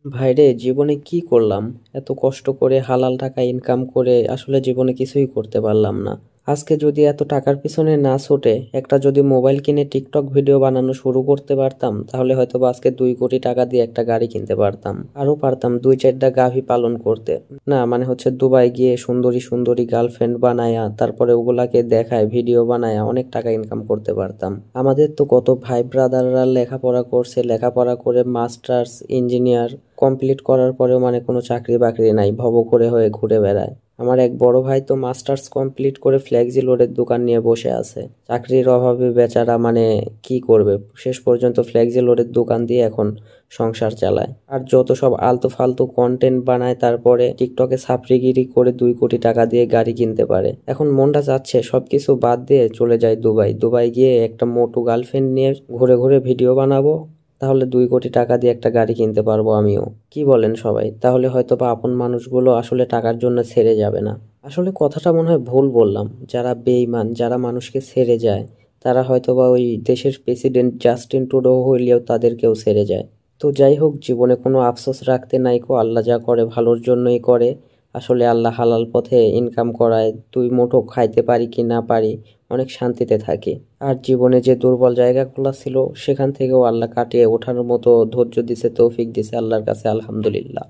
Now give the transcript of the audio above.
ভাইরে জীবনে কি করলাম? এত কষ্ট করে হালাল টাকা ইনকাম করে আসলে জীবনে কিছুই করতে পারলাম না। আজকে যদি এত টাকার পিছনে না ছুটে একটা যদি মোবাইল কিনে টিকটক ভিডিও বানানো শুরু করতে পারতাম তাহলে হয়তোবা আজকে 2 কোটি টাকা দিয়ে একটা গাড়ি কিনতে পারতাম। আরো পারতাম 2-4টা গাভী পালন করতে। না মানে হচ্ছে দুবাই গিয়ে সুন্দরী সুন্দরী গার্লফ্রেন্ড বানায়া তারপরে ওগুলাকে দেখায় ভিডিও বানায়া অনেক টাকা ইনকাম করতে পারতাম। আমাদের তো কত ভাই ব্রাদাররা লেখাপড়া করছে, লেখাপড়া করে মাস্টার্স ইঞ্জিনিয়ার কমপ্লিট করার পরেও মানে কোনো চাকরি বাকরি নাই, ভব করে হয়ে ঘুরে বেড়ায়। আমার এক বড় ভাই তো মাস্টার্স কমপ্লিট করে ফ্লেক্সি লোডের দোকান নিয়ে বসে আছে। চাকরির অভাবে বেচারা মানে কি করবে, শেষ পর্যন্ত ফ্লেক্সি লোডের দোকান দিয়ে এখন সংসার চালায়। আর যত সব আলতু ফালতু কন্টেন্ট বানায় তারপরে টিকটকে ছাপরিগিরি করে 2 কোটি টাকা দিয়ে গাড়ি কিনতে পারে। এখন মনটা চাচ্ছে সবকিছু বাদ দিয়ে চলে যায় দুবাই। দুবাই গিয়ে একটা মোটু গার্লফ্রেন্ড নিয়ে ঘুরে ঘুরে ভিডিও বানাবো, তাহলে 2 কোটি টাকা দিয়ে একটা গাড়ি কিনতে পারবো আমিও। কি বলেন সবাই? তাহলে হয়তো বা আপন মানুষগুলো আসলে টাকার জন্য ছেড়ে যাবে না। আসলে কথাটা মনে হয় ভুল বললাম। যারা বেঈমান, যারা মানুষকে ছেড়ে যায়, তারা হয়তো বা ওই দেশের প্রেসিডেন্ট জাস্টিন ট্রুডো হইলেও তাদেরকেও ছেড়ে যায়। তো যাই হোক, জীবনে কোনো আফসোস রাখতে নাইকো, আল্লাহ যা করে ভালোর জন্যই করে। আসলে আল্লাহ হালাল পথে ইনকাম করায়, 2 মুঠো খাইতে পারি কি না পারি অনেক শান্তিতে থাকি। আর জীবনে যে দুর্বল জায়গাগুলো ছিল সেখান থেকেও আল্লাহ কাটিয়ে ওঠার মতো ধৈর্য দিছে, তৌফিক দিছে, আল্লাহর কাছে আলহামদুলিল্লাহ।